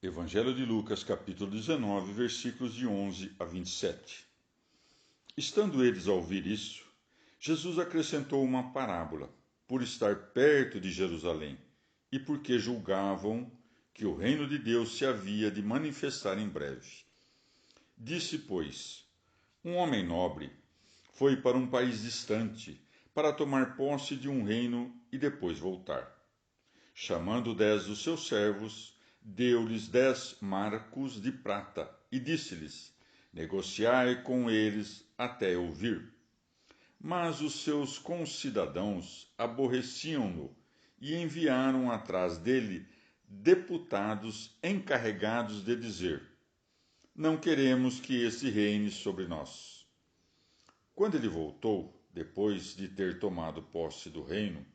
Evangelho de Lucas, capítulo 19, versículos de 11 a 27. Estando eles a ouvir isso, Jesus acrescentou uma parábola, por estar perto de Jerusalém, e porque julgavam que o reino de Deus se havia de manifestar em breve. Disse, pois, um homem nobre foi para um país distante, para tomar posse de um reino e depois voltar. Chamando 10 dos seus servos, deu-lhes 10 marcos de prata e disse-lhes: negociai com eles até eu vir. Mas os seus concidadãos aborreciam-no e enviaram atrás dele deputados encarregados de dizer: não queremos que esse reine sobre nós. Quando ele voltou, depois de ter tomado posse do reino,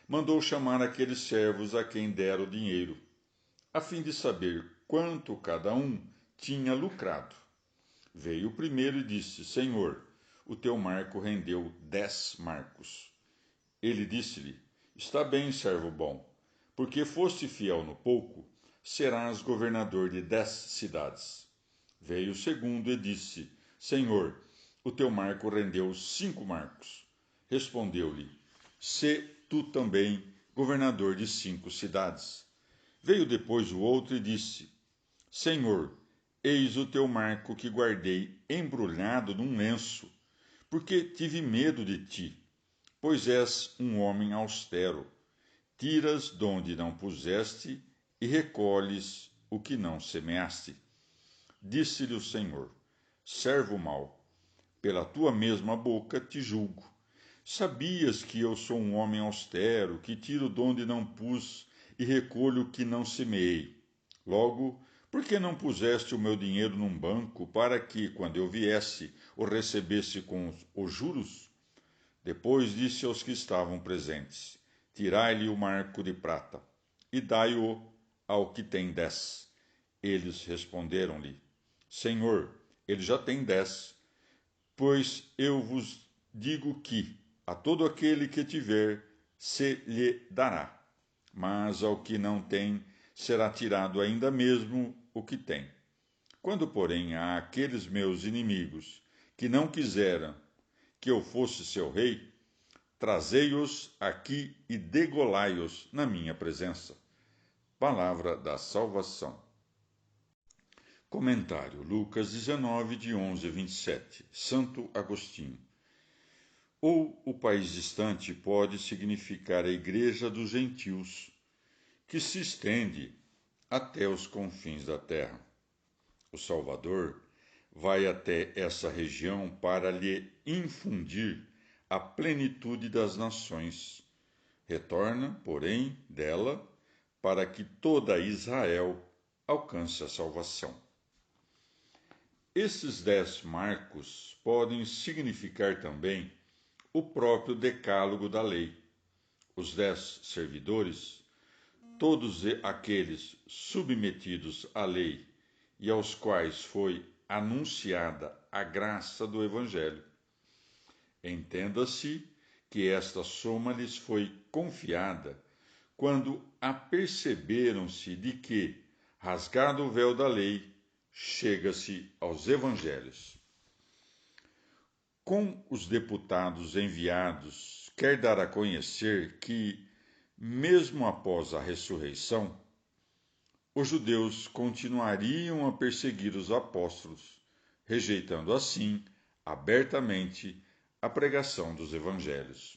mandou chamar aqueles servos a quem dera o dinheiro, a fim de saber quanto cada um tinha lucrado. Veio o primeiro e disse: Senhor, o teu marco rendeu 10 marcos. Ele disse-lhe: está bem, servo bom, porque foste fiel no pouco, serás governador de 10 cidades. Veio o segundo e disse: Senhor, o teu marco rendeu 5 marcos. Respondeu-lhe: sê tu também governador de 5 cidades. Veio depois o outro e disse: Senhor, eis o teu marco que guardei embrulhado num lenço, porque tive medo de ti, pois és um homem austero. Tiras donde não puseste e recolhes o que não semeaste. Disse-lhe o Senhor: servo mau, pela tua mesma boca te julgo. Sabias que eu sou um homem austero, que tiro donde não pus e recolho o que não semeei. Logo, por que não puseste o meu dinheiro num banco, para que, quando eu viesse, o recebesse com os juros? Depois disse aos que estavam presentes: tirai-lhe o marco de prata, e dai-o ao que tem 10. Eles responderam-lhe: Senhor, ele já tem 10. Pois eu vos digo que a todo aquele que tiver se lhe dará, mas ao que não tem será tirado ainda mesmo o que tem. Quando, porém, há aqueles meus inimigos que não quiseram que eu fosse seu rei, trazei-os aqui e degolai-os na minha presença. Palavra da salvação. Comentário: Lucas 19, de 11 a 27. Santo Agostinho. Ou o país distante pode significar a Igreja dos Gentios, que se estende até os confins da terra. O Salvador vai até essa região para lhe infundir a plenitude das nações. Retorna, porém, dela para que toda Israel alcance a salvação. Esses 10 marcos podem significar também o próprio decálogo da lei. Os 10 servidores, todos aqueles submetidos à lei e aos quais foi anunciada a graça do Evangelho. Entenda-se que esta soma lhes foi confiada quando aperceberam-se de que, rasgado o véu da lei, chega-se aos Evangelhos. Com os deputados enviados, quer dar a conhecer que, mesmo após a ressurreição, os judeus continuariam a perseguir os apóstolos, rejeitando assim abertamente a pregação dos evangelhos.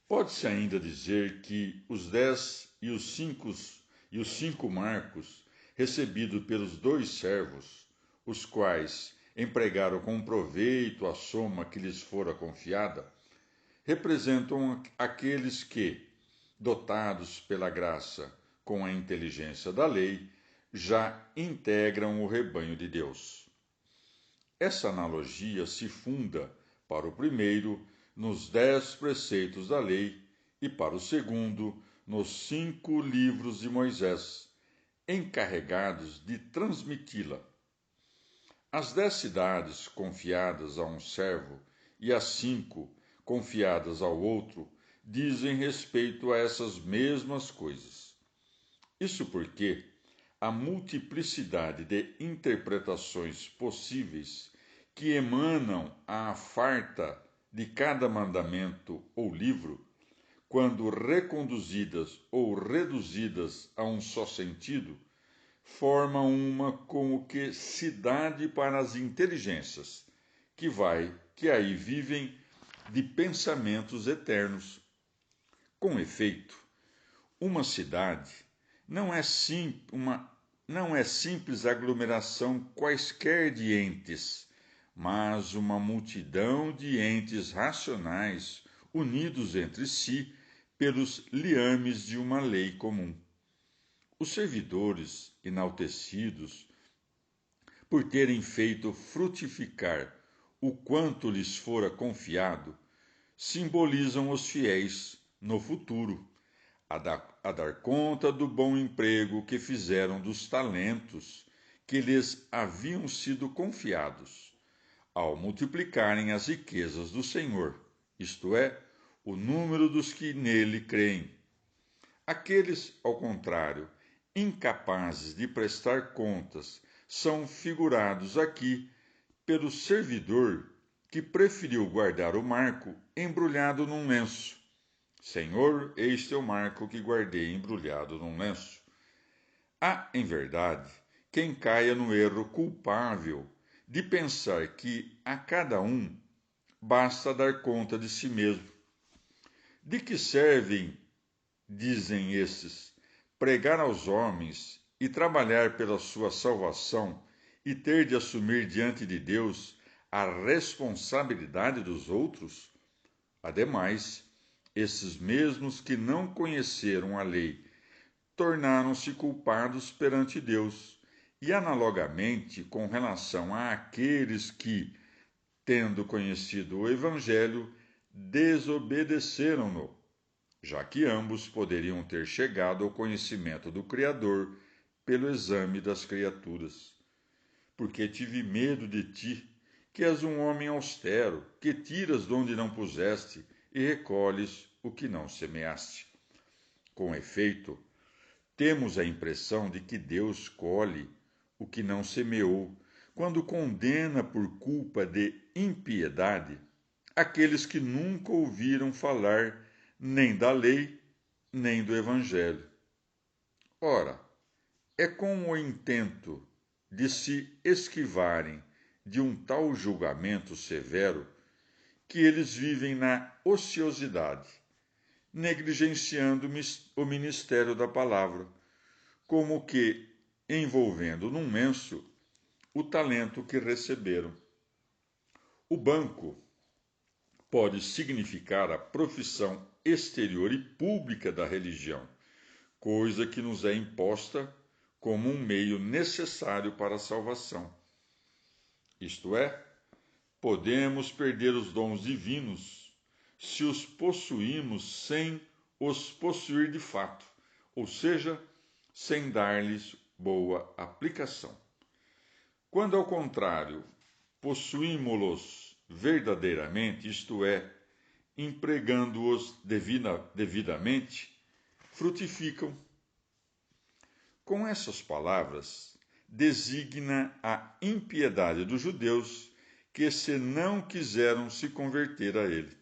Pode-se ainda dizer que os 10 e os 5 marcos recebidos pelos 2 servos, os quais empregaram com proveito a soma que lhes fora confiada, representam aqueles que, dotados pela graça com a inteligência da lei, já integram o rebanho de Deus. Essa analogia se funda, para o primeiro, nos 10 preceitos da lei e, para o segundo, nos 5 livros de Moisés, encarregados de transmiti-la. As 10 cidades confiadas a um servo e as 5 confiadas ao outro dizem respeito a essas mesmas coisas. Isso porque a multiplicidade de interpretações possíveis que emanam à farta de cada mandamento ou livro, quando reconduzidas ou reduzidas a um só sentido, formam uma como que cidade para as inteligências, que aí vivem de pensamentos eternos. Com efeito, uma cidade não é, não é simples aglomeração quaisquer de entes, mas uma multidão de entes racionais unidos entre si pelos liames de uma lei comum. Os servidores, enaltecidos por terem feito frutificar o quanto lhes fora confiado, simbolizam os fiéis no futuro, a dar conta do bom emprego que fizeram dos talentos que lhes haviam sido confiados, ao multiplicarem as riquezas do Senhor, isto é, o número dos que nele creem. Aqueles, ao contrário, incapazes de prestar contas, são figurados aqui pelo servidor que preferiu guardar o marco embrulhado num lenço. Senhor, este é o marco que guardei embrulhado num lenço. Há, em verdade, quem caia no erro culpável de pensar que a cada um basta dar conta de si mesmo. De que servem, dizem estes, pregar aos homens e trabalhar pela sua salvação e ter de assumir diante de Deus a responsabilidade dos outros? Ademais, esses mesmos que não conheceram a lei tornaram-se culpados perante Deus, e analogamente com relação àqueles que, tendo conhecido o Evangelho, desobedeceram-no, já que ambos poderiam ter chegado ao conhecimento do Criador pelo exame das criaturas. Porque tive medo de ti, que és um homem austero, que tiras de onde não puseste e recolhes o que não semeaste. Com efeito, temos a impressão de que Deus colhe o que não semeou, quando condena por culpa de impiedade aqueles que nunca ouviram falar nem da lei, nem do Evangelho. Ora, é com o intento de se esquivarem de um tal julgamento severo que eles vivem na ociosidade, negligenciando o ministério da palavra, como que envolvendo num lenço o talento que receberam. O banco pode significar a profissão exterior e pública da religião, coisa que nos é imposta como um meio necessário para a salvação. Isto é, podemos perder os dons divinos se os possuímos sem os possuir de fato, ou seja, sem dar-lhes boa aplicação. Quando, ao contrário, possuímos-los verdadeiramente, isto é, empregando-os devidamente, frutificam. Com essas palavras, designa a impiedade dos judeus que se não quiseram se converter a ele.